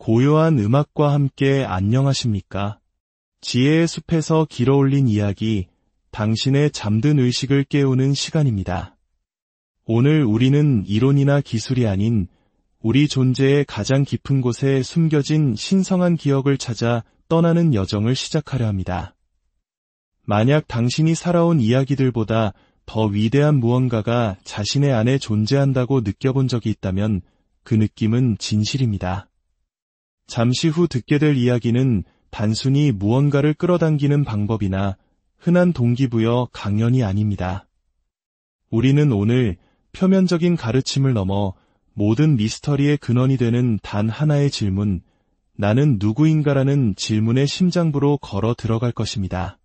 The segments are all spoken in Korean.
고요한 음악과 함께 안녕하십니까? 지혜의 숲에서 길어올린 이야기, 당신의 잠든 의식을 깨우는 시간입니다. 오늘 우리는 이론이나 기술이 아닌 우리 존재의 가장 깊은 곳에 숨겨진 신성한 기억을 찾아 떠나는 여정을 시작하려 합니다. 만약 당신이 살아온 이야기들보다 더 위대한 무언가가 자신의 안에 존재한다고 느껴본 적이 있다면 그 느낌은 진실입니다. 잠시 후 듣게 될 이야기는 단순히 무언가를 끌어당기는 방법이나 흔한 동기부여 강연이 아닙니다. 우리는 오늘 표면적인 가르침을 넘어 모든 미스터리의 근원이 되는 단 하나의 질문, 나는 누구인가라는 질문의 심장부로 걸어 들어갈 것입니다.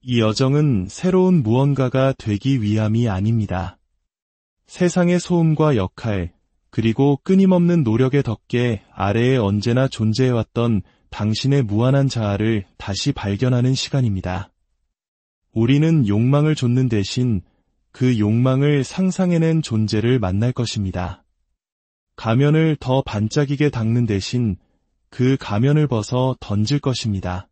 이 여정은 새로운 무언가가 되기 위함이 아닙니다. 세상의 소음과 역할, 그리고 끊임없는 노력의 덕계 아래에 언제나 존재해왔던 당신의 무한한 자아를 다시 발견하는 시간입니다. 우리는 욕망을 좇는 대신 그 욕망을 상상해낸 존재를 만날 것입니다. 가면을 더 반짝이게 닦는 대신 그 가면을 벗어 던질 것입니다.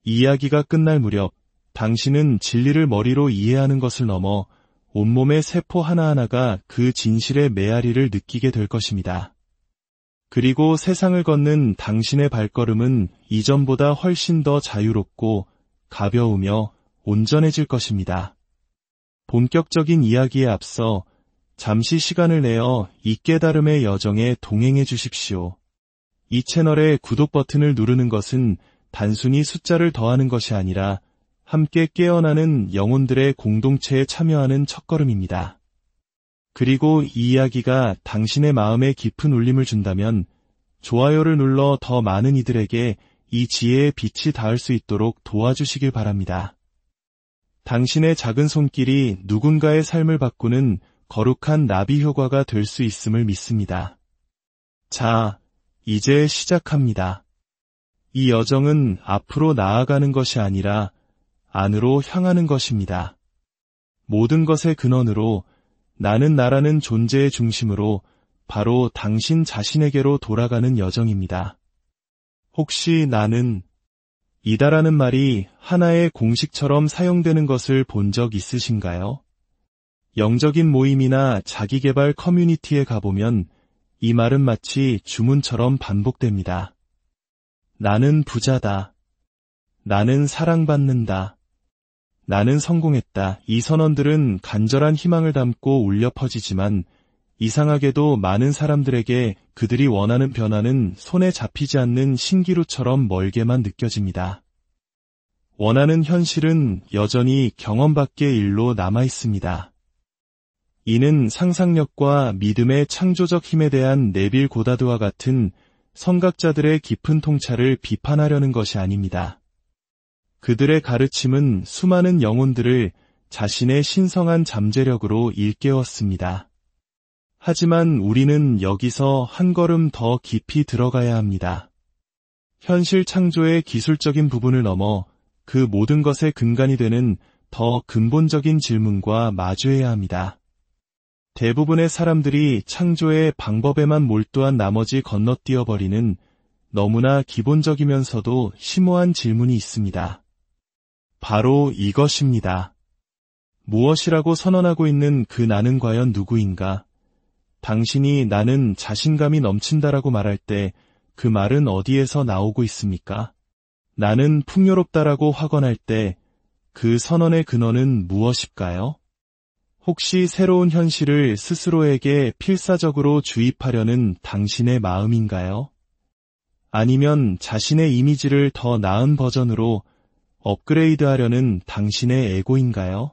이야기가 끝날 무렵 당신은 진리를 머리로 이해하는 것을 넘어 온몸의 세포 하나하나가 그 진실의 메아리를 느끼게 될 것입니다. 그리고 세상을 걷는 당신의 발걸음은 이전보다 훨씬 더 자유롭고 가벼우며 온전해질 것입니다. 본격적인 이야기에 앞서 잠시 시간을 내어 이 깨달음의 여정에 동행해 주십시오. 이 채널의 구독 버튼을 누르는 것은 단순히 숫자를 더하는 것이 아니라 함께 깨어나는 영혼들의 공동체에 참여하는 첫걸음입니다. 그리고 이 이야기가 당신의 마음에 깊은 울림을 준다면 좋아요를 눌러 더 많은 이들에게 이 지혜의 빛이 닿을 수 있도록 도와주시길 바랍니다. 당신의 작은 손길이 누군가의 삶을 바꾸는 거룩한 나비 효과가 될 수 있음을 믿습니다. 자, 이제 시작합니다. 이 여정은 앞으로 나아가는 것이 아니라 안으로 향하는 것입니다. 모든 것의 근원으로 나는 나라는 존재의 중심으로 바로 당신 자신에게로 돌아가는 여정입니다. 혹시 나는 이다라는 말이 하나의 공식처럼 사용되는 것을 본 적 있으신가요? 영적인 모임이나 자기개발 커뮤니티에 가보면 이 말은 마치 주문처럼 반복됩니다. 나는 부자다. 나는 사랑받는다. 나는 성공했다. 이 선언들은 간절한 희망을 담고 울려 퍼지지만 이상하게도 많은 사람들에게 그들이 원하는 변화는 손에 잡히지 않는 신기루처럼 멀게만 느껴집니다. 원하는 현실은 여전히 경험 밖의 일로 남아 있습니다. 이는 상상력과 믿음의 창조적 힘에 대한 네빌 고다드와 같은 선각자들의 깊은 통찰을 비판하려는 것이 아닙니다. 그들의 가르침은 수많은 영혼들을 자신의 신성한 잠재력으로 일깨웠습니다. 하지만 우리는 여기서 한 걸음 더 깊이 들어가야 합니다. 현실 창조의 기술적인 부분을 넘어 그 모든 것의 근간이 되는 더 근본적인 질문과 마주해야 합니다. 대부분의 사람들이 창조의 방법에만 몰두한 나머지 건너뛰어버리는 너무나 기본적이면서도 심오한 질문이 있습니다. 바로 이것입니다. 무엇이라고 선언하고 있는 그 나는 과연 누구인가? 당신이 나는 자신감이 넘친다라고 말할 때 그 말은 어디에서 나오고 있습니까? 나는 풍요롭다라고 확언할 때 그 선언의 근원은 무엇일까요? 혹시 새로운 현실을 스스로에게 필사적으로 주입하려는 당신의 마음인가요? 아니면 자신의 이미지를 더 나은 버전으로 업그레이드하려는 당신의 에고인가요?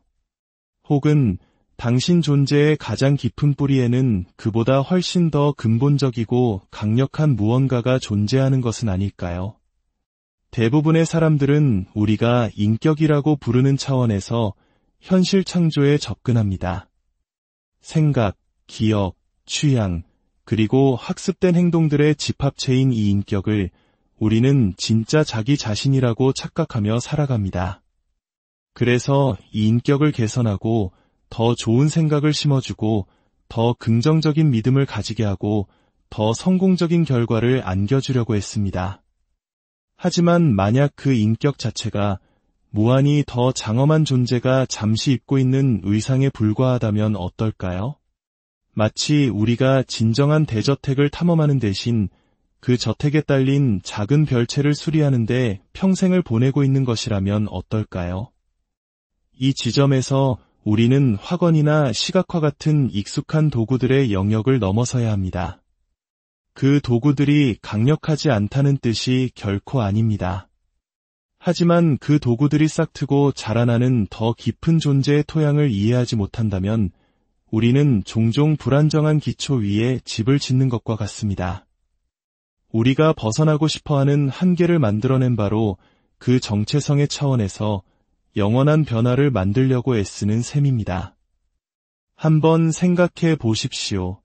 혹은 당신 존재의 가장 깊은 뿌리에는 그보다 훨씬 더 근본적이고 강력한 무언가가 존재하는 것은 아닐까요? 대부분의 사람들은 우리가 인격이라고 부르는 차원에서 현실 창조에 접근합니다. 생각, 기억, 취향, 그리고 학습된 행동들의 집합체인 이 인격을 우리는 진짜 자기 자신이라고 착각하며 살아갑니다. 그래서 이 인격을 개선하고 더 좋은 생각을 심어주고 더 긍정적인 믿음을 가지게 하고 더 성공적인 결과를 안겨주려고 했습니다. 하지만 만약 그 인격 자체가 무한히 더 장엄한 존재가 잠시 입고 있는 의상에 불과하다면 어떨까요? 마치 우리가 진정한 대저택을 탐험하는 대신 그 저택에 딸린 작은 별채를 수리하는데 평생을 보내고 있는 것이라면 어떨까요? 이 지점에서 우리는 확언이나 시각화 같은 익숙한 도구들의 영역을 넘어서야 합니다. 그 도구들이 강력하지 않다는 뜻이 결코 아닙니다. 하지만 그 도구들이 싹트고 자라나는 더 깊은 존재의 토양을 이해하지 못한다면 우리는 종종 불안정한 기초 위에 집을 짓는 것과 같습니다. 우리가 벗어나고 싶어하는 한계를 만들어낸 바로 그 정체성의 차원에서 영원한 변화를 만들려고 애쓰는 셈입니다. 한번 생각해 보십시오.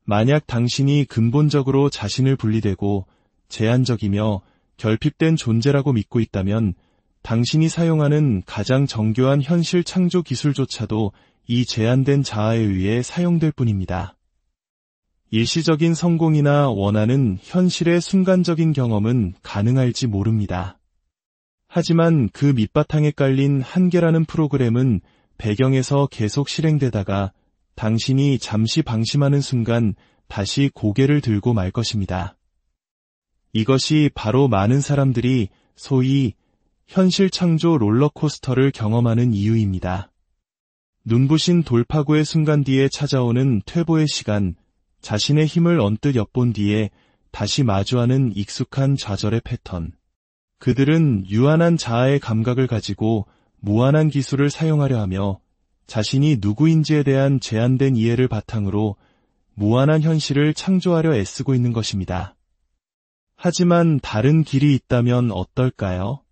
만약 당신이 근본적으로 자신을 분리되고 제한적이며 결핍된 존재라고 믿고 있다면 당신이 사용하는 가장 정교한 현실 창조 기술조차도 이 제한된 자아에 의해 사용될 뿐입니다. 일시적인 성공이나 원하는 현실의 순간적인 경험은 가능할지 모릅니다. 하지만 그 밑바탕에 깔린 한계라는 프로그램은 배경에서 계속 실행되다가 당신이 잠시 방심하는 순간 다시 고개를 들고 말 것입니다. 이것이 바로 많은 사람들이 소위 현실 창조 롤러코스터를 경험하는 이유입니다. 눈부신 돌파구의 순간 뒤에 찾아오는 퇴보의 시간, 자신의 힘을 언뜻 엿본 뒤에 다시 마주하는 익숙한 좌절의 패턴. 그들은 유한한 자아의 감각을 가지고 무한한 기술을 사용하려 하며 자신이 누구인지에 대한 제한된 이해를 바탕으로 무한한 현실을 창조하려 애쓰고 있는 것입니다. 하지만 다른 길이 있다면 어떨까요?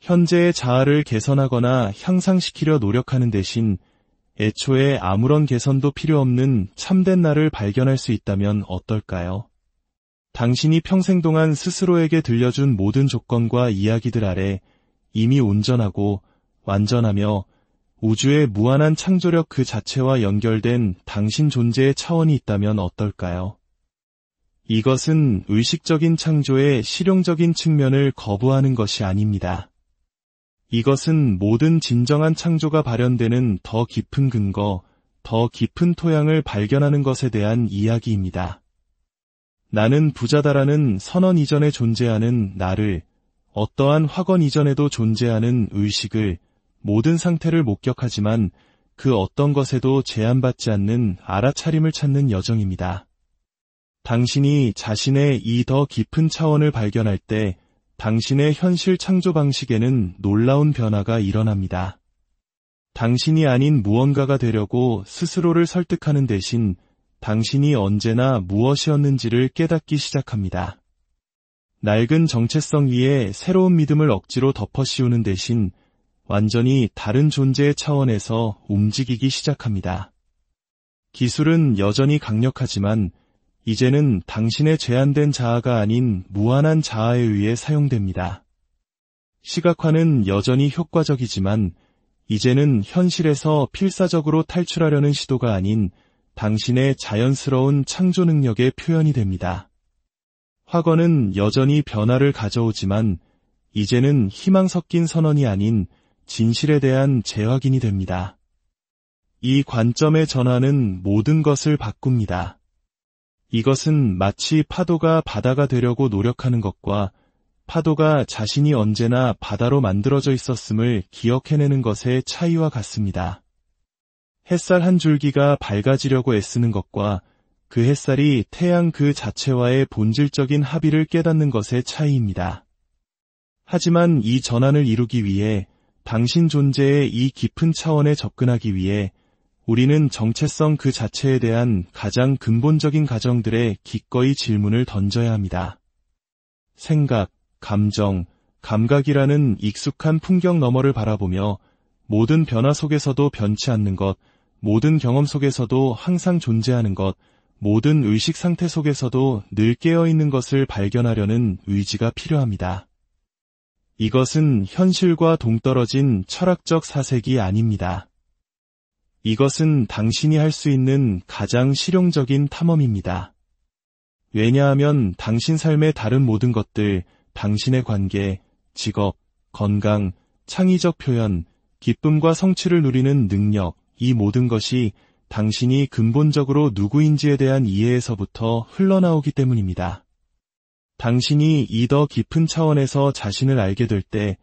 현재의 자아를 개선하거나 향상시키려 노력하는 대신 애초에 아무런 개선도 필요 없는 참된 나를 발견할 수 있다면 어떨까요? 당신이 평생 동안 스스로에게 들려준 모든 조건과 이야기들 아래 이미 온전하고 완전하며 우주의 무한한 창조력 그 자체와 연결된 당신 존재의 차원이 있다면 어떨까요? 이것은 의식적인 창조의 실용적인 측면을 거부하는 것이 아닙니다. 이것은 모든 진정한 창조가 발현되는 더 깊은 근거, 더 깊은 토양을 발견하는 것에 대한 이야기입니다. 나는 부자다라는 선언 이전에 존재하는 나를, 어떠한 확언 이전에도 존재하는 의식을, 모든 상태를 목격하지만 그 어떤 것에도 제한받지 않는 알아차림을 찾는 여정입니다. 당신이 자신의 이 더 깊은 차원을 발견할 때 당신의 현실 창조 방식에는 놀라운 변화가 일어납니다. 당신이 아닌 무언가가 되려고 스스로를 설득하는 대신 당신이 언제나 무엇이었는지를 깨닫기 시작합니다. 낡은 정체성 위에 새로운 믿음을 억지로 덮어 씌우는 대신 완전히 다른 존재의 차원에서 움직이기 시작합니다. 기술은 여전히 강력하지만 이제는 당신의 제한된 자아가 아닌 무한한 자아에 의해 사용됩니다. 시각화는 여전히 효과적이지만 이제는 현실에서 필사적으로 탈출하려는 시도가 아닌 당신의 자연스러운 창조 능력의 표현이 됩니다. 확언은 여전히 변화를 가져오지만 이제는 희망 섞인 선언이 아닌 진실에 대한 재확인이 됩니다. 이 관점의 전환은 모든 것을 바꿉니다. 이것은 마치 파도가 바다가 되려고 노력하는 것과 파도가 자신이 언제나 바다로 만들어져 있었음을 기억해내는 것의 차이와 같습니다. 햇살 한 줄기가 밝아지려고 애쓰는 것과 그 햇살이 태양 그 자체와의 본질적인 합의를 깨닫는 것의 차이입니다. 하지만 이 전환을 이루기 위해 당신 존재의 이 깊은 차원에 접근하기 위해 우리는 정체성 그 자체에 대한 가장 근본적인 가정들에 기꺼이 질문을 던져야 합니다. 생각, 감정, 감각이라는 익숙한 풍경 너머를 바라보며 모든 변화 속에서도 변치 않는 것, 모든 경험 속에서도 항상 존재하는 것, 모든 의식 상태 속에서도 늘 깨어있는 것을 발견하려는 의지가 필요합니다. 이것은 현실과 동떨어진 철학적 사색이 아닙니다. 이것은 당신이 할 수 있는 가장 실용적인 탐험입니다. 왜냐하면 당신 삶의 다른 모든 것들, 당신의 관계, 직업, 건강, 창의적 표현, 기쁨과 성취를 누리는 능력, 이 모든 것이 당신이 근본적으로 누구인지에 대한 이해에서부터 흘러나오기 때문입니다. 당신이 이 더 깊은 차원에서 자신을 알게 될 때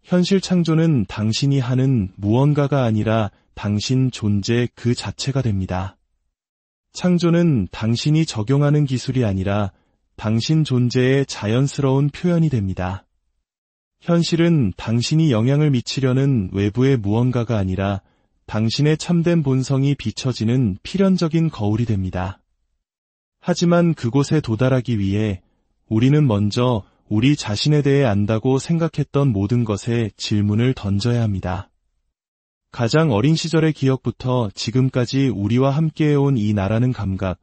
현실 창조는 당신이 하는 무언가가 아니라 당신 존재 그 자체가 됩니다. 창조는 당신이 적용하는 기술이 아니라 당신 존재의 자연스러운 표현이 됩니다. 현실은 당신이 영향을 미치려는 외부의 무언가가 아니라 당신의 참된 본성이 비춰지는 필연적인 거울이 됩니다. 하지만 그곳에 도달하기 위해 우리는 먼저 우리 자신에 대해 안다고 생각했던 모든 것에 질문을 던져야 합니다. 가장 어린 시절의 기억부터 지금까지 우리와 함께해온 이 나라는 감각,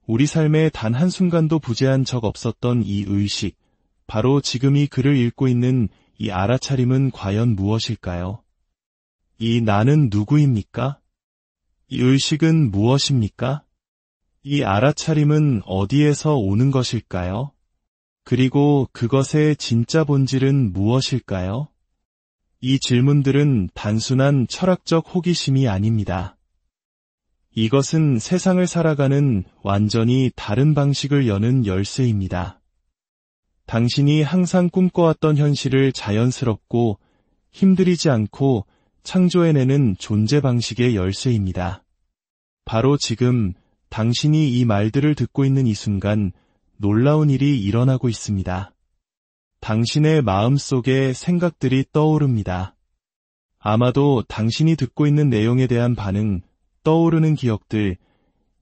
우리 삶에 단 한순간도 부재한 적 없었던 이 의식, 바로 지금 이 글을 읽고 있는 이 알아차림은 과연 무엇일까요? 이 나는 누구입니까? 이 의식은 무엇입니까? 이 알아차림은 어디에서 오는 것일까요? 그리고 그것의 진짜 본질은 무엇일까요? 이 질문들은 단순한 철학적 호기심이 아닙니다. 이것은 세상을 살아가는 완전히 다른 방식을 여는 열쇠입니다. 당신이 항상 꿈꿔왔던 현실을 자연스럽고 힘들이지 않고 창조해내는 존재 방식의 열쇠입니다. 바로 지금 당신이 이 말들을 듣고 있는 이 순간 놀라운 일이 일어나고 있습니다. 당신의 마음속에 생각들이 떠오릅니다. 아마도 당신이 듣고 있는 내용에 대한 반응, 떠오르는 기억들,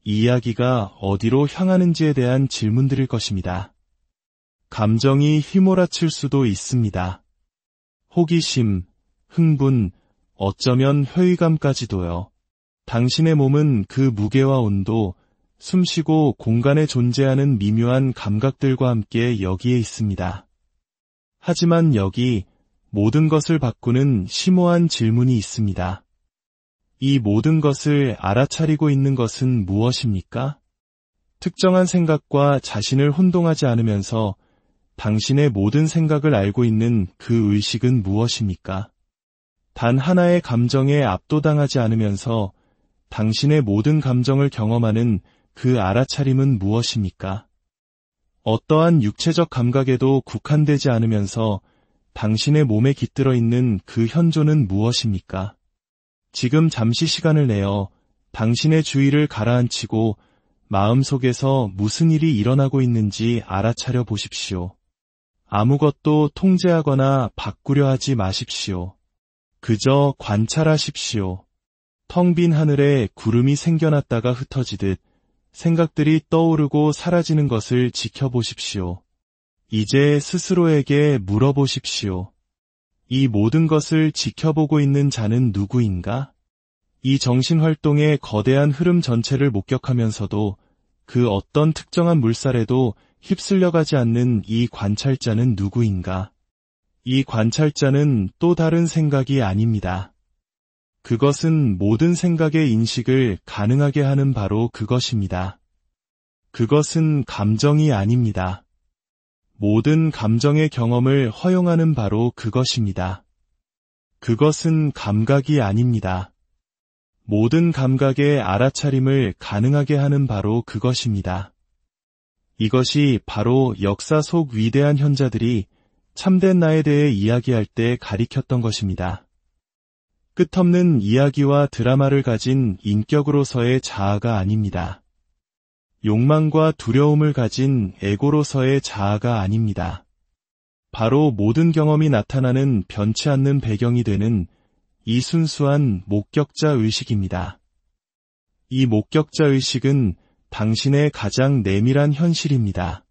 이야기가 어디로 향하는지에 대한 질문들일 것입니다. 감정이 휘몰아칠 수도 있습니다. 호기심, 흥분, 어쩌면 회의감까지도요. 당신의 몸은 그 무게와 온도, 숨쉬고 공간에 존재하는 미묘한 감각들과 함께 여기에 있습니다. 하지만 여기 모든 것을 바꾸는 심오한 질문이 있습니다. 이 모든 것을 알아차리고 있는 것은 무엇입니까? 특정한 생각과 자신을 혼동하지 않으면서 당신의 모든 생각을 알고 있는 그 의식은 무엇입니까? 단 하나의 감정에 압도당하지 않으면서 당신의 모든 감정을 경험하는 그 알아차림은 무엇입니까? 어떠한 육체적 감각에도 국한되지 않으면서 당신의 몸에 깃들어 있는 그 현존은 무엇입니까? 지금 잠시 시간을 내어 당신의 주의를 가라앉히고 마음속에서 무슨 일이 일어나고 있는지 알아차려 보십시오. 아무것도 통제하거나 바꾸려 하지 마십시오. 그저 관찰하십시오. 텅 빈 하늘에 구름이 생겨났다가 흩어지듯 생각들이 떠오르고 사라지는 것을 지켜보십시오. 이제 스스로에게 물어보십시오. 이 모든 것을 지켜보고 있는 자는 누구인가? 이 정신활동의 거대한 흐름 전체를 목격하면서도 그 어떤 특정한 물살에도 휩쓸려가지 않는 이 관찰자는 누구인가? 이 관찰자는 또 다른 생각이 아닙니다. 그것은 모든 생각의 인식을 가능하게 하는 바로 그것입니다. 그것은 감정이 아닙니다. 모든 감정의 경험을 허용하는 바로 그것입니다. 그것은 감각이 아닙니다. 모든 감각의 알아차림을 가능하게 하는 바로 그것입니다. 이것이 바로 역사 속 위대한 현자들이 참된 나에 대해 이야기할 때 가리켰던 것입니다. 끝없는 이야기와 드라마를 가진 인격으로서의 자아가 아닙니다. 욕망과 두려움을 가진 에고로서의 자아가 아닙니다. 바로 모든 경험이 나타나는 변치 않는 배경이 되는 이 순수한 목격자 의식입니다. 이 목격자 의식은 당신의 가장 내밀한 현실입니다.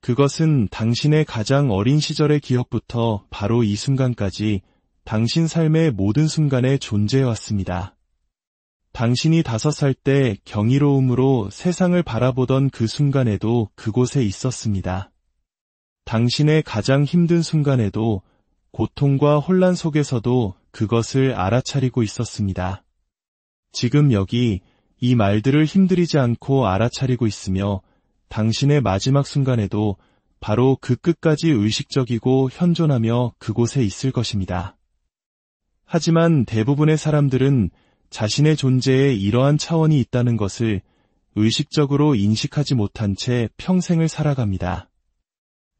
그것은 당신의 가장 어린 시절의 기억부터 바로 이 순간까지 당신 삶의 모든 순간에 존재해왔습니다. 당신이 5살 때 경이로움으로 세상을 바라보던 그 순간에도 그곳에 있었습니다. 당신의 가장 힘든 순간에도 고통과 혼란 속에서도 그것을 알아차리고 있었습니다. 지금 여기 이 말들을 힘들이지 않고 알아차리고 있으며 당신의 마지막 순간에도 바로 그 끝까지 의식적이고 현존하며 그곳에 있을 것입니다. 하지만 대부분의 사람들은 자신의 존재에 이러한 차원이 있다는 것을 의식적으로 인식하지 못한 채 평생을 살아갑니다.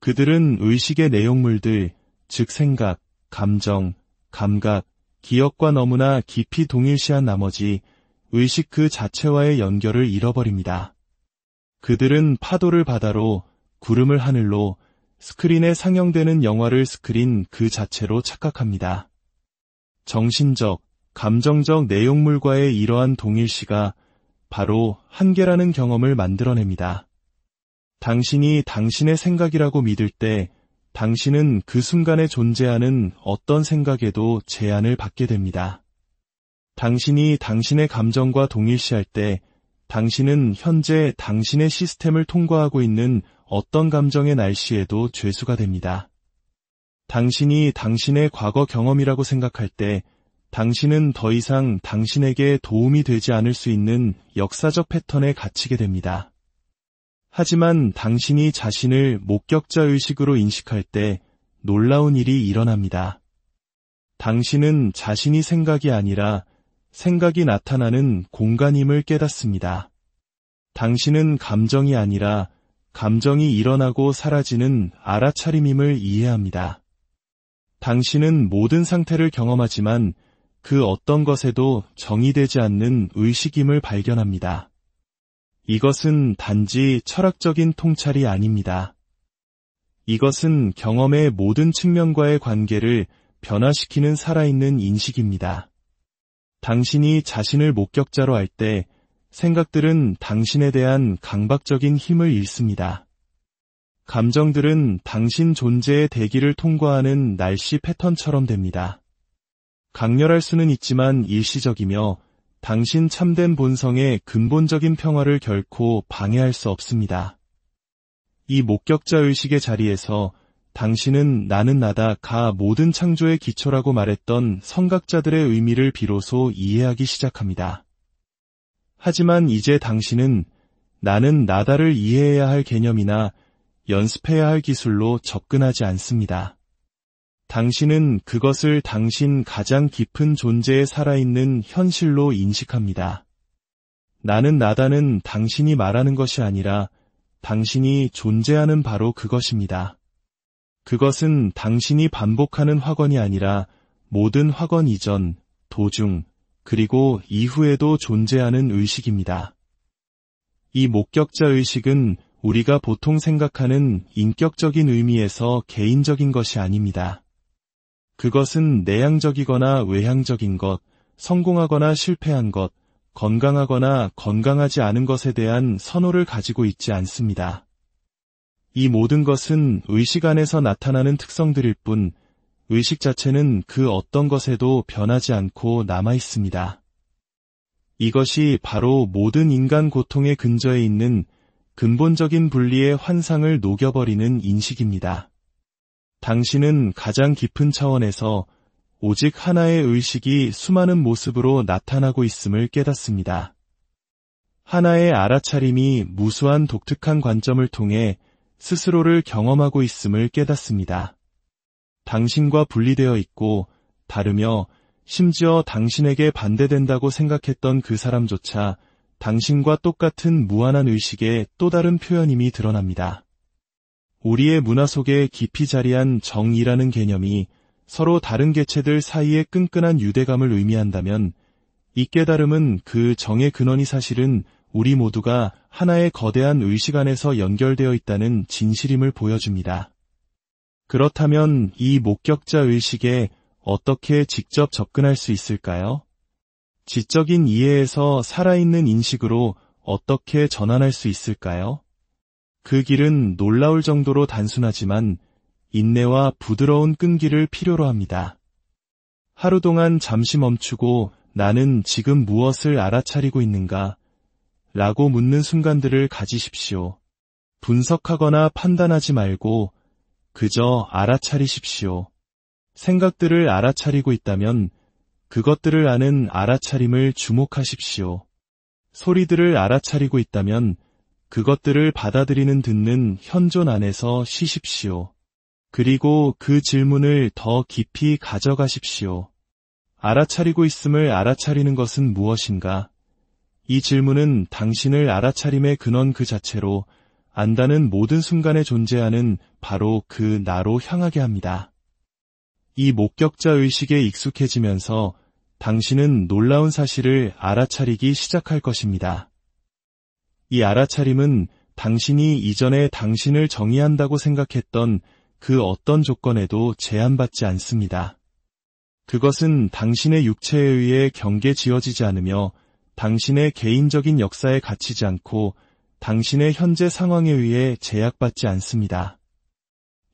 그들은 의식의 내용물들, 즉 생각, 감정, 감각, 기억과 너무나 깊이 동일시한 나머지 의식 그 자체와의 연결을 잃어버립니다. 그들은 파도를 바다로, 구름을 하늘로, 스크린에 상영되는 영화를 스크린 그 자체로 착각합니다. 정신적, 감정적 내용물과의 이러한 동일시가 바로 한계라는 경험을 만들어냅니다. 당신이 당신의 생각이라고 믿을 때 당신은 그 순간에 존재하는 어떤 생각에도 제한을 받게 됩니다. 당신이 당신의 감정과 동일시할 때 당신은 현재 당신의 시스템을 통과하고 있는 어떤 감정의 날씨에도 죄수가 됩니다. 당신이 당신의 과거 경험이라고 생각할 때 당신은 더 이상 당신에게 도움이 되지 않을 수 있는 역사적 패턴에 갇히게 됩니다. 하지만 당신이 자신을 목격자 의식으로 인식할 때 놀라운 일이 일어납니다. 당신은 자신이 생각이 아니라 생각이 나타나는 공간임을 깨닫습니다. 당신은 감정이 아니라 감정이 일어나고 사라지는 알아차림임을 이해합니다. 당신은 모든 상태를 경험하지만 그 어떤 것에도 정의되지 않는 의식임을 발견합니다. 이것은 단지 철학적인 통찰이 아닙니다. 이것은 경험의 모든 측면과의 관계를 변화시키는 살아있는 인식입니다. 당신이 자신을 목격자로 할 때 생각들은 당신에 대한 강박적인 힘을 잃습니다. 감정들은 당신 존재의 대기를 통과하는 날씨 패턴처럼 됩니다. 강렬할 수는 있지만 일시적이며 당신 참된 본성의 근본적인 평화를 결코 방해할 수 없습니다. 이 목격자 의식의 자리에서 당신은 나는 나다가 모든 창조의 기초라고 말했던 성각자들의 의미를 비로소 이해하기 시작합니다. 하지만 이제 당신은 나는 나다를 이해해야 할 개념이나 연습해야 할 기술로 접근하지 않습니다. 당신은 그것을 당신 가장 깊은 존재에 살아있는 현실로 인식합니다. 나는 나다는 당신이 말하는 것이 아니라 당신이 존재하는 바로 그것입니다. 그것은 당신이 반복하는 확언이 아니라 모든 확언 이전, 도중, 그리고 이후에도 존재하는 의식입니다. 이 목격자 의식은 우리가 보통 생각하는 인격적인 의미에서 개인적인 것이 아닙니다. 그것은 내향적이거나 외향적인 것, 성공하거나 실패한 것, 건강하거나 건강하지 않은 것에 대한 선호를 가지고 있지 않습니다. 이 모든 것은 의식 안에서 나타나는 특성들일 뿐, 의식 자체는 그 어떤 것에도 변하지 않고 남아 있습니다. 이것이 바로 모든 인간 고통의 근저에 있는 근본적인 분리의 환상을 녹여버리는 인식입니다. 당신은 가장 깊은 차원에서 오직 하나의 의식이 수많은 모습으로 나타나고 있음을 깨닫습니다. 하나의 알아차림이 무수한 독특한 관점을 통해 스스로를 경험하고 있음을 깨닫습니다. 당신과 분리되어 있고 다르며 심지어 당신에게 반대된다고 생각했던 그 사람조차 당신과 똑같은 무한한 의식의 또 다른 표현임이 드러납니다. 우리의 문화 속에 깊이 자리한 정이라는 개념이 서로 다른 개체들 사이의 끈끈한 유대감을 의미한다면 이 깨달음은 그 정의 근원이 사실은 우리 모두가 하나의 거대한 의식 안에서 연결되어 있다는 진실임을 보여줍니다. 그렇다면 이 목격자 의식에 어떻게 직접 접근할 수 있을까요? 지적인 이해에서 살아있는 인식으로 어떻게 전환할 수 있을까요? 그 길은 놀라울 정도로 단순하지만 인내와 부드러운 끈기를 필요로 합니다. 하루 동안 잠시 멈추고 나는 지금 무엇을 알아차리고 있는가? 라고 묻는 순간들을 가지십시오. 분석하거나 판단하지 말고 그저 알아차리십시오. 생각들을 알아차리고 있다면 그것들을 아는 알아차림을 주목하십시오. 소리들을 알아차리고 있다면 그것들을 받아들이는 듣는 현존 안에서 쉬십시오. 그리고 그 질문을 더 깊이 가져가십시오. 알아차리고 있음을 알아차리는 것은 무엇인가? 이 질문은 당신을 알아차림의 근원 그 자체로 안다는 모든 순간에 존재하는 바로 그 나로 향하게 합니다. 이 목격자 의식에 익숙해지면서 당신은 놀라운 사실을 알아차리기 시작할 것입니다. 이 알아차림은 당신이 이전에 당신을 정의한다고 생각했던 그 어떤 조건에도 제한받지 않습니다. 그것은 당신의 육체에 의해 경계 지어지지 않으며 당신의 개인적인 역사에 갇히지 않고 당신의 현재 상황에 의해 제약받지 않습니다.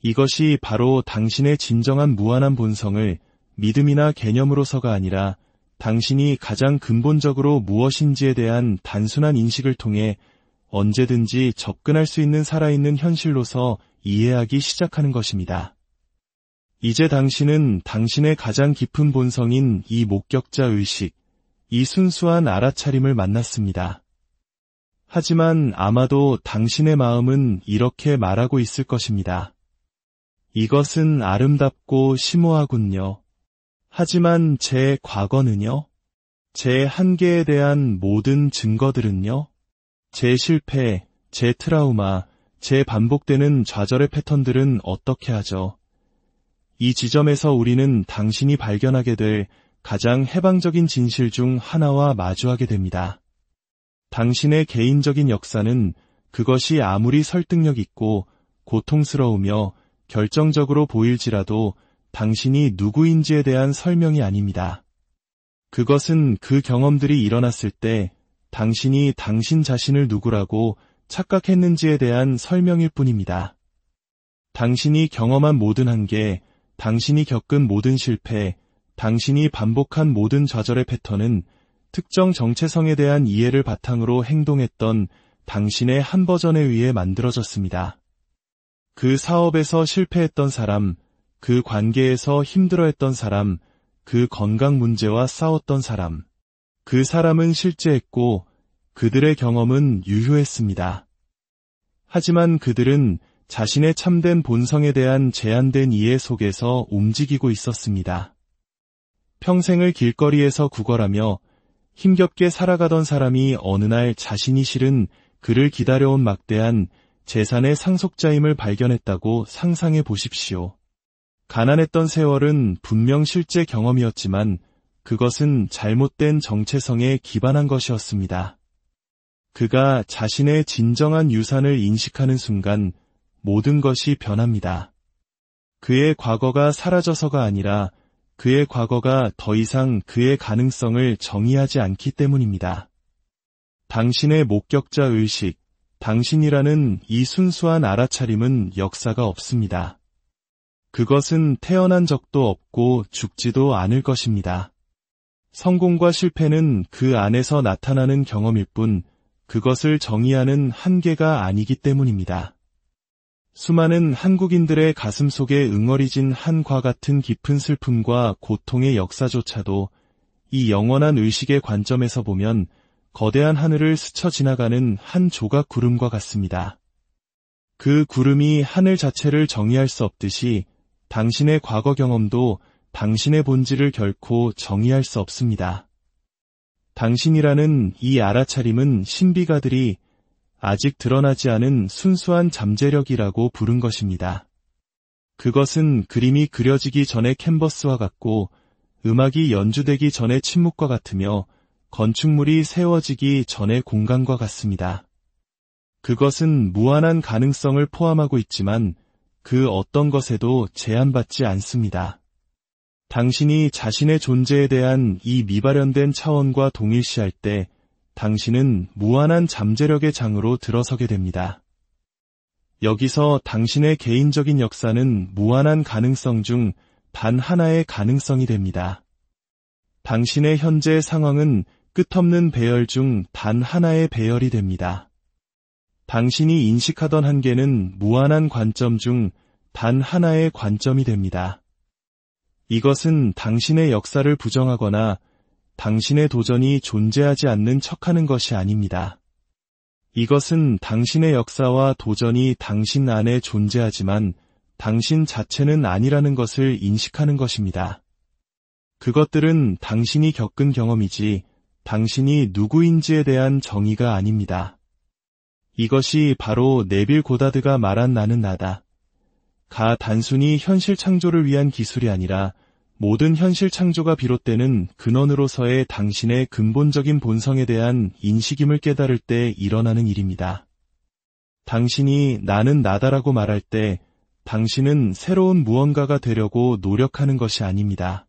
이것이 바로 당신의 진정한 무한한 본성을 믿음이나 개념으로서가 아니라 당신이 가장 근본적으로 무엇인지에 대한 단순한 인식을 통해 언제든지 접근할 수 있는 살아있는 현실로서 이해하기 시작하는 것입니다. 이제 당신은 당신의 가장 깊은 본성인 이 목격자 의식, 이 순수한 알아차림을 만났습니다. 하지만 아마도 당신의 마음은 이렇게 말하고 있을 것입니다. 이것은 아름답고 심오하군요. 하지만 제 과거는요? 제 한계에 대한 모든 증거들은요? 제 실패, 제 트라우마, 제 반복되는 좌절의 패턴들은 어떻게 하죠? 이 지점에서 우리는 당신이 발견하게 될 가장 해방적인 진실 중 하나와 마주하게 됩니다. 당신의 개인적인 역사는 그것이 아무리 설득력 있고 고통스러우며 결정적으로 보일지라도 당신이 누구인지에 대한 설명이 아닙니다. 그것은 그 경험들이 일어났을 때 당신이 당신 자신을 누구라고 착각했는지에 대한 설명일 뿐입니다. 당신이 경험한 모든 한계, 당신이 겪은 모든 실패, 당신이 반복한 모든 좌절의 패턴은 특정 정체성에 대한 이해를 바탕으로 행동했던 당신의 한 버전에 의해 만들어졌습니다. 그 사업에서 실패했던 사람, 그 관계에서 힘들어했던 사람, 그 건강 문제와 싸웠던 사람, 그 사람은 실제했고 그들의 경험은 유효했습니다. 하지만 그들은 자신의 참된 본성에 대한 제한된 이해 속에서 움직이고 있었습니다. 평생을 길거리에서 구걸하며 힘겹게 살아가던 사람이 어느 날 자신이 실은 그를 기다려온 막대한 재산의 상속자임을 발견했다고 상상해 보십시오. 가난했던 세월은 분명 실제 경험이었지만 그것은 잘못된 정체성에 기반한 것이었습니다. 그가 자신의 진정한 유산을 인식하는 순간 모든 것이 변합니다. 그의 과거가 사라져서가 아니라 그의 과거가 더 이상 그의 가능성을 정의하지 않기 때문입니다. 당신의 목격자 의식, 당신이라는 이 순수한 알아차림은 역사가 없습니다. 그것은 태어난 적도 없고 죽지도 않을 것입니다. 성공과 실패는 그 안에서 나타나는 경험일 뿐 그것을 정의하는 한계가 아니기 때문입니다. 수많은 한국인들의 가슴 속에 응어리진 한과 같은 깊은 슬픔과 고통의 역사조차도 이 영원한 의식의 관점에서 보면 거대한 하늘을 스쳐 지나가는 한 조각 구름과 같습니다. 그 구름이 하늘 자체를 정의할 수 없듯이 당신의 과거 경험도 당신의 본질을 결코 정의할 수 없습니다. 당신이라는 이 알아차림은 신비가들이 아직 드러나지 않은 순수한 잠재력이라고 부른 것입니다. 그것은 그림이 그려지기 전의 캔버스와 같고 음악이 연주되기 전의 침묵과 같으며 건축물이 세워지기 전의 공간과 같습니다. 그것은 무한한 가능성을 포함하고 있지만 그 어떤 것에도 제한받지 않습니다. 당신이 자신의 존재에 대한 이 미발현된 차원과 동일시할 때 당신은 무한한 잠재력의 장으로 들어서게 됩니다. 여기서 당신의 개인적인 역사는 무한한 가능성 중 단 하나의 가능성이 됩니다. 당신의 현재 상황은 끝없는 배열 중 단 하나의 배열이 됩니다. 당신이 인식하던 한계는 무한한 관점 중 단 하나의 관점이 됩니다. 이것은 당신의 역사를 부정하거나 당신의 도전이 존재하지 않는 척하는 것이 아닙니다. 이것은 당신의 역사와 도전이 당신 안에 존재하지만 당신 자체는 아니라는 것을 인식하는 것입니다. 그것들은 당신이 겪은 경험이지 당신이 누구인지에 대한 정의가 아닙니다. 이것이 바로 네빌 고다드가 말한 나는 나다. 가 단순히 현실 창조를 위한 기술이 아니라 모든 현실 창조가 비롯되는 근원으로서의 당신의 근본적인 본성에 대한 인식임을 깨달을 때 일어나는 일입니다. 당신이 나는 나다라고 말할 때 당신은 새로운 무언가가 되려고 노력하는 것이 아닙니다.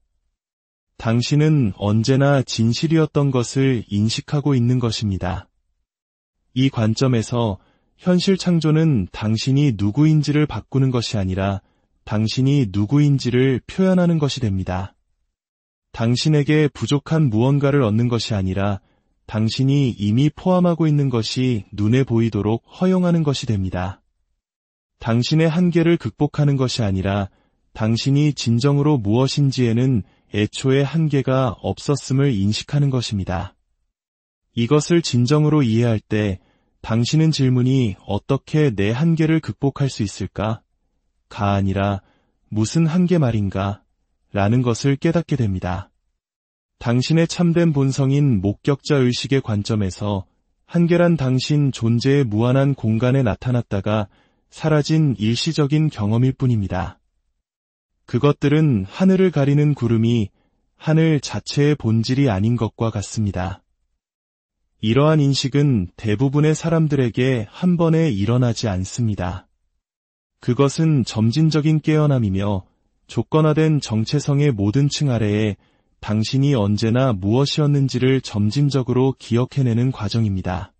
당신은 언제나 진실이었던 것을 인식하고 있는 것입니다. 이 관점에서 현실 창조는 당신이 누구인지를 바꾸는 것이 아니라 당신이 누구인지를 표현하는 것이 됩니다. 당신에게 부족한 무언가를 얻는 것이 아니라 당신이 이미 포함하고 있는 것이 눈에 보이도록 허용하는 것이 됩니다. 당신의 한계를 극복하는 것이 아니라 당신이 진정으로 무엇인지에는 애초에 한계가 없었음을 인식하는 것입니다. 이것을 진정으로 이해할 때 당신은 질문이 어떻게 내 한계를 극복할 수 있을까? 가 아니라 무슨 한계 말인가? 라는 것을 깨닫게 됩니다. 당신의 참된 본성인 목격자 의식의 관점에서 한계란 당신 존재의 무한한 공간에 나타났다가 사라진 일시적인 경험일 뿐입니다. 그것들은 하늘을 가리는 구름이 하늘 자체의 본질이 아닌 것과 같습니다. 이러한 인식은 대부분의 사람들에게 한 번에 일어나지 않습니다. 그것은 점진적인 깨어남이며 조건화된 정체성의 모든 층 아래에 당신이 언제나 무엇이었는지를 점진적으로 기억해내는 과정입니다.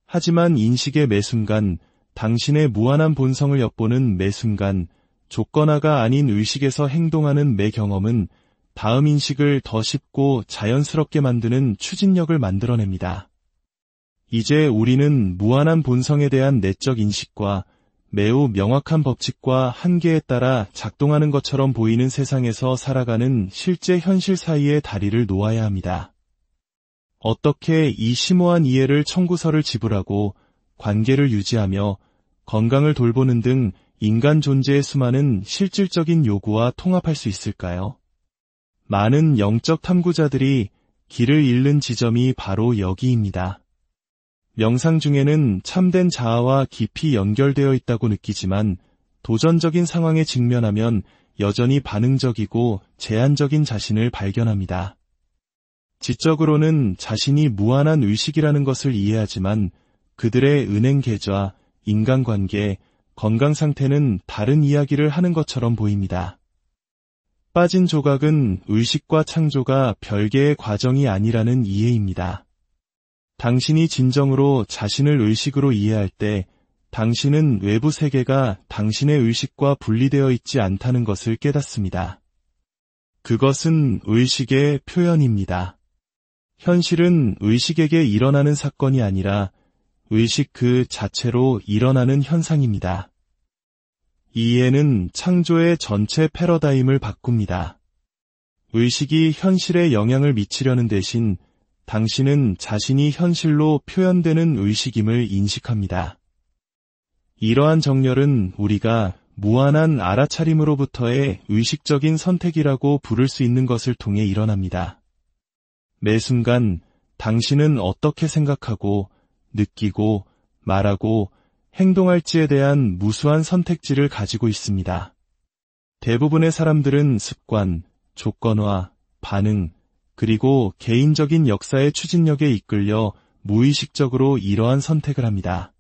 하지만 인식의 매 순간, 당신의 무한한 본성을 엿보는 매 순간, 조건화가 아닌 의식에서 행동하는 매 경험은 다음 인식을 더 쉽고 자연스럽게 만드는 추진력을 만들어냅니다. 이제 우리는 무한한 본성에 대한 내적 인식과 매우 명확한 법칙과 한계에 따라 작동하는 것처럼 보이는 세상에서 살아가는 실제 현실 사이의 다리를 놓아야 합니다. 어떻게 이 심오한 이해를 청구서를 지불하고 관계를 유지하며 건강을 돌보는 등 인간 존재의 수많은 실질적인 요구와 통합할 수 있을까요? 많은 영적 탐구자들이 길을 잃는 지점이 바로 여기입니다. 명상 중에는 참된 자아와 깊이 연결되어 있다고 느끼지만 도전적인 상황에 직면하면 여전히 반응적이고 제한적인 자신을 발견합니다. 지적으로는 자신이 무한한 의식이라는 것을 이해하지만 그들의 은행 계좌, 인간관계, 건강 상태는 다른 이야기를 하는 것처럼 보입니다. 빠진 조각은 의식과 창조가 별개의 과정이 아니라는 이해입니다. 당신이 진정으로 자신을 의식으로 이해할 때 당신은 외부 세계가 당신의 의식과 분리되어 있지 않다는 것을 깨닫습니다. 그것은 의식의 표현입니다. 현실은 의식에게 일어나는 사건이 아니라 의식 그 자체로 일어나는 현상입니다. 이 이해는 창조의 전체 패러다임을 바꿉니다. 의식이 현실에 영향을 미치려는 대신 당신은 자신이 현실로 표현되는 의식임을 인식합니다. 이러한 정렬은 우리가 무한한 알아차림으로부터의 의식적인 선택이라고 부를 수 있는 것을 통해 일어납니다. 매 순간 당신은 어떻게 생각하고 느끼고 말하고 행동할지에 대한 무수한 선택지를 가지고 있습니다. 대부분의 사람들은 습관, 조건화, 반응, 그리고 개인적인 역사의 추진력에 이끌려 무의식적으로 이러한 선택을 합니다.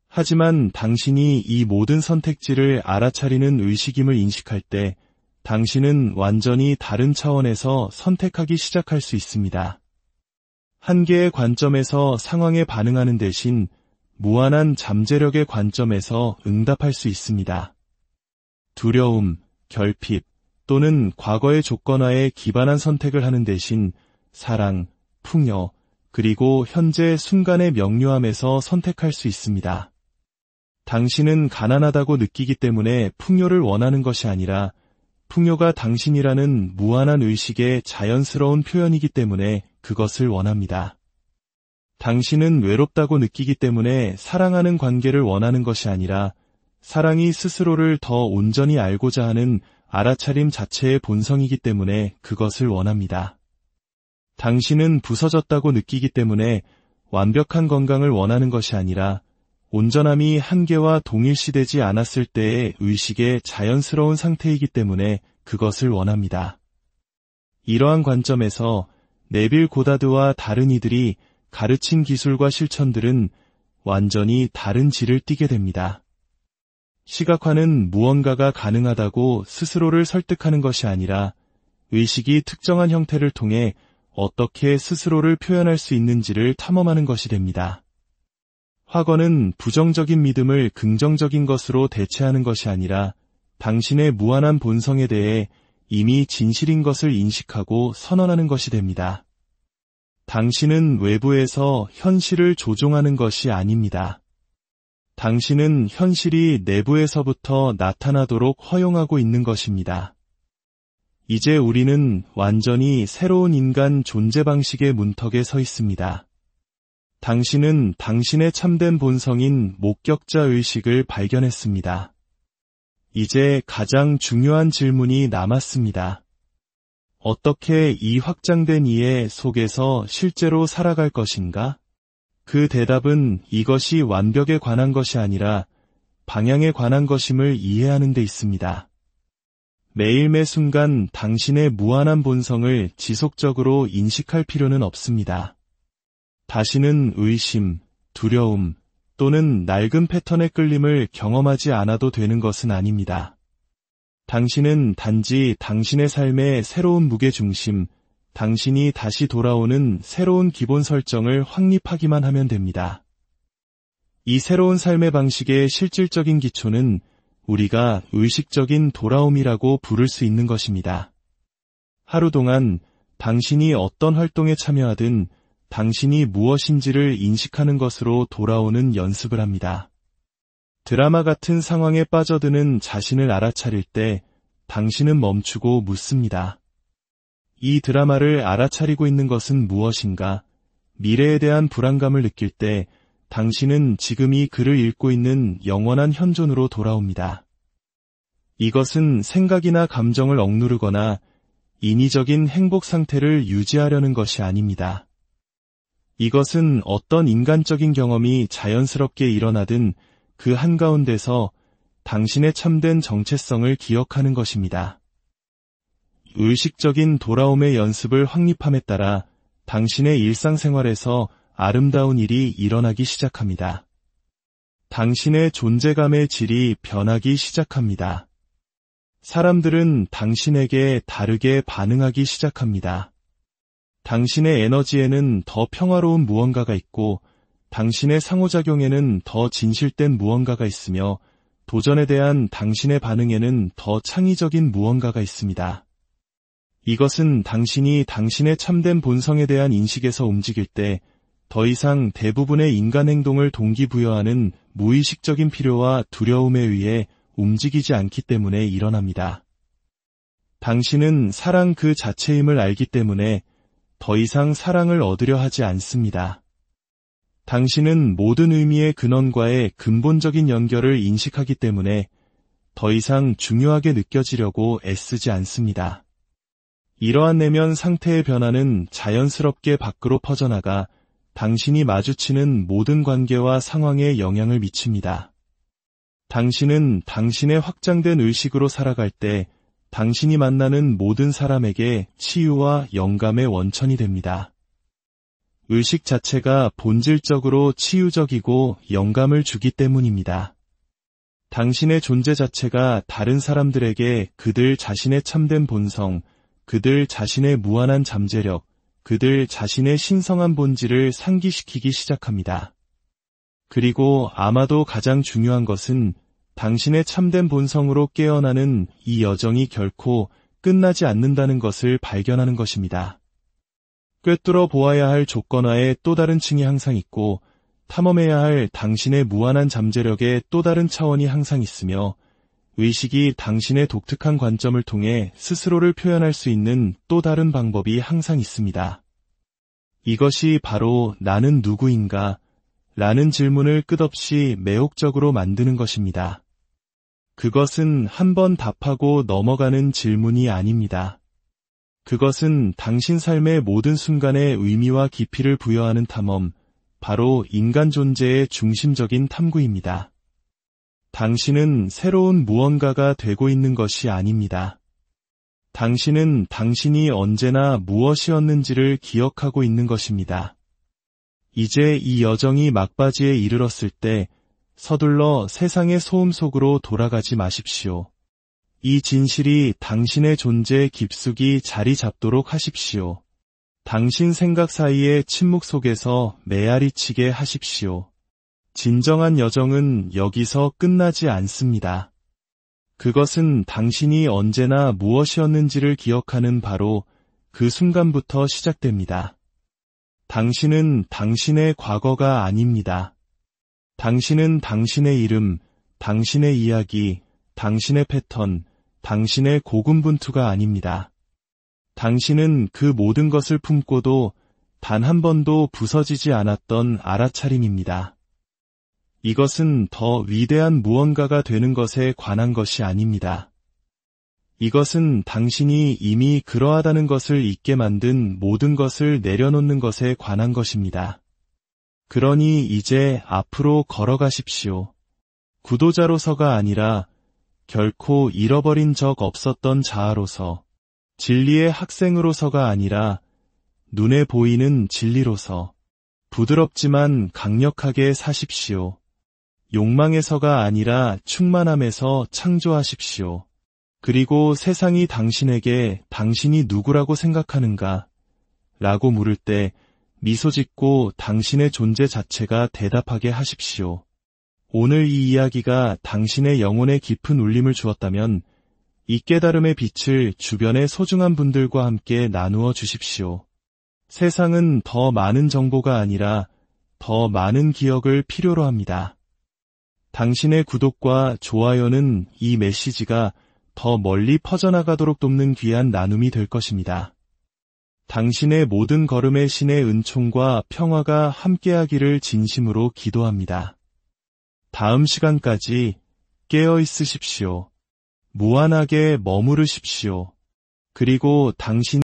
하지만 당신이 이 모든 선택지를 알아차리는 의식임을 인식할 때 당신은 완전히 다른 차원에서 선택하기 시작할 수 있습니다. 한계의 관점에서 상황에 반응하는 대신 무한한 잠재력의 관점에서 응답할 수 있습니다. 두려움, 결핍 또는 과거의 조건화에 기반한 선택을 하는 대신 사랑, 풍요, 그리고 현재 순간의 명료함에서 선택할 수 있습니다. 당신은 가난하다고 느끼기 때문에 풍요를 원하는 것이 아니라 풍요가 당신이라는 무한한 의식의 자연스러운 표현이기 때문에 그것을 원합니다. 당신은 외롭다고 느끼기 때문에 사랑하는 관계를 원하는 것이 아니라 사랑이 스스로를 더 온전히 알고자 하는 알아차림 자체의 본성이기 때문에 그것을 원합니다. 당신은 부서졌다고 느끼기 때문에 완벽한 건강을 원하는 것이 아니라 온전함이 한계와 동일시되지 않았을 때의 의식의 자연스러운 상태이기 때문에 그것을 원합니다. 이러한 관점에서 네빌 고다드와 다른 이들이 가르친 기술과 실천들은 완전히 다른 질을 띠게 됩니다. 시각화는 무언가가 가능하다고 스스로를 설득하는 것이 아니라 의식이 특정한 형태를 통해 어떻게 스스로를 표현할 수 있는지를 탐험하는 것이 됩니다. 확언은 부정적인 믿음을 긍정적인 것으로 대체하는 것이 아니라 당신의 무한한 본성에 대해 이미 진실인 것을 인식하고 선언하는 것이 됩니다. 당신은 외부에서 현실을 조종하는 것이 아닙니다. 당신은 현실이 내부에서부터 나타나도록 허용하고 있는 것입니다. 이제 우리는 완전히 새로운 인간 존재 방식의 문턱에 서 있습니다. 당신은 당신의 참된 본성인 목격자 의식을 발견했습니다. 이제 가장 중요한 질문이 남았습니다. 어떻게 이 확장된 이해 속에서 실제로 살아갈 것인가? 그 대답은 이것이 완벽에 관한 것이 아니라 방향에 관한 것임을 이해하는 데 있습니다. 매일 매 순간 당신의 무한한 본성을 지속적으로 인식할 필요는 없습니다. 다시는 의심, 두려움 또는 낡은 패턴의 끌림을 경험하지 않아도 되는 것은 아닙니다. 당신은 단지 당신의 삶의 새로운 무게중심, 당신이 다시 돌아오는 새로운 기본 설정을 확립하기만 하면 됩니다. 이 새로운 삶의 방식의 실질적인 기초는 우리가 의식적인 돌아옴이라고 부를 수 있는 것입니다. 하루 동안 당신이 어떤 활동에 참여하든 당신이 무엇인지를 인식하는 것으로 돌아오는 연습을 합니다. 드라마 같은 상황에 빠져드는 자신을 알아차릴 때 당신은 멈추고 묻습니다. 이 드라마를 알아차리고 있는 것은 무엇인가? 미래에 대한 불안감을 느낄 때 당신은 지금 이 글을 읽고 있는 영원한 현존으로 돌아옵니다. 이것은 생각이나 감정을 억누르거나 인위적인 행복 상태를 유지하려는 것이 아닙니다. 이것은 어떤 인간적인 경험이 자연스럽게 일어나든 그 한가운데서 당신의 참된 정체성을 기억하는 것입니다. 의식적인 돌아옴의 연습을 확립함에 따라 당신의 일상생활에서 아름다운 일이 일어나기 시작합니다. 당신의 존재감의 질이 변하기 시작합니다. 사람들은 당신에게 다르게 반응하기 시작합니다. 당신의 에너지에는 더 평화로운 무언가가 있고 당신의 상호작용에는 더 진실된 무언가가 있으며 도전에 대한 당신의 반응에는 더 창의적인 무언가가 있습니다. 이것은 당신이 당신의 참된 본성에 대한 인식에서 움직일 때 더 이상 대부분의 인간 행동을 동기부여하는 무의식적인 필요와 두려움에 의해 움직이지 않기 때문에 일어납니다. 당신은 사랑 그 자체임을 알기 때문에 더 이상 사랑을 얻으려 하지 않습니다. 당신은 모든 의미의 근원과의 근본적인 연결을 인식하기 때문에 더 이상 중요하게 느껴지려고 애쓰지 않습니다. 이러한 내면 상태의 변화는 자연스럽게 밖으로 퍼져나가 당신이 마주치는 모든 관계와 상황에 영향을 미칩니다. 당신은 당신의 확장된 의식으로 살아갈 때 당신이 만나는 모든 사람에게 치유와 영감의 원천이 됩니다. 의식 자체가 본질적으로 치유적이고 영감을 주기 때문입니다. 당신의 존재 자체가 다른 사람들에게 그들 자신의 참된 본성, 그들 자신의 무한한 잠재력, 그들 자신의 신성한 본질을 상기시키기 시작합니다. 그리고 아마도 가장 중요한 것은 당신의 참된 본성으로 깨어나는 이 여정이 결코 끝나지 않는다는 것을 발견하는 것입니다. 꿰뚫어 보아야 할 조건화의 또 다른 층이 항상 있고 탐험해야 할 당신의 무한한 잠재력의 또 다른 차원이 항상 있으며 의식이 당신의 독특한 관점을 통해 스스로를 표현할 수 있는 또 다른 방법이 항상 있습니다. 이것이 바로 나는 누구인가? 라는 질문을 끝없이 매혹적으로 만드는 것입니다. 그것은 한 번 답하고 넘어가는 질문이 아닙니다. 그것은 당신 삶의 모든 순간에 의미와 깊이를 부여하는 탐험, 바로 인간 존재의 중심적인 탐구입니다. 당신은 새로운 무언가가 되고 있는 것이 아닙니다. 당신은 당신이 언제나 무엇이었는지를 기억하고 있는 것입니다. 이제 이 여정이 막바지에 이르렀을 때 서둘러 세상의 소음 속으로 돌아가지 마십시오. 이 진실이 당신의 존재 깊숙이 자리 잡도록 하십시오. 당신 생각 사이의 침묵 속에서 메아리치게 하십시오. 진정한 여정은 여기서 끝나지 않습니다. 그것은 당신이 언제나 무엇이었는지를 기억하는 바로 그 순간부터 시작됩니다. 당신은 당신의 과거가 아닙니다. 당신은 당신의 이름, 당신의 이야기, 당신의 패턴, 당신의 고군분투가 아닙니다. 당신은 그 모든 것을 품고도 단 한 번도 부서지지 않았던 알아차림입니다. 이것은 더 위대한 무언가가 되는 것에 관한 것이 아닙니다. 이것은 당신이 이미 그러하다는 것을 잊게 만든 모든 것을 내려놓는 것에 관한 것입니다. 그러니 이제 앞으로 걸어가십시오. 구도자로서가 아니라 결코 잃어버린 적 없었던 자아로서, 진리의 학생으로서가 아니라 눈에 보이는 진리로서, 부드럽지만 강력하게 사십시오. 욕망에서가 아니라 충만함에서 창조하십시오. 그리고 세상이 당신에게 당신이 누구라고 생각하는가? 라고 물을 때 미소 짓고 당신의 존재 자체가 대답하게 하십시오. 오늘 이 이야기가 당신의 영혼에 깊은 울림을 주었다면 이 깨달음의 빛을 주변의 소중한 분들과 함께 나누어 주십시오. 세상은 더 많은 정보가 아니라 더 많은 기억을 필요로 합니다. 당신의 구독과 좋아요는 이 메시지가 더 멀리 퍼져나가도록 돕는 귀한 나눔이 될 것입니다. 당신의 모든 걸음의 신의 은총과 평화가 함께하기를 진심으로 기도합니다. 다음 시간까지 깨어 있으십시오. 무한하게 머무르십시오. 그리고 당신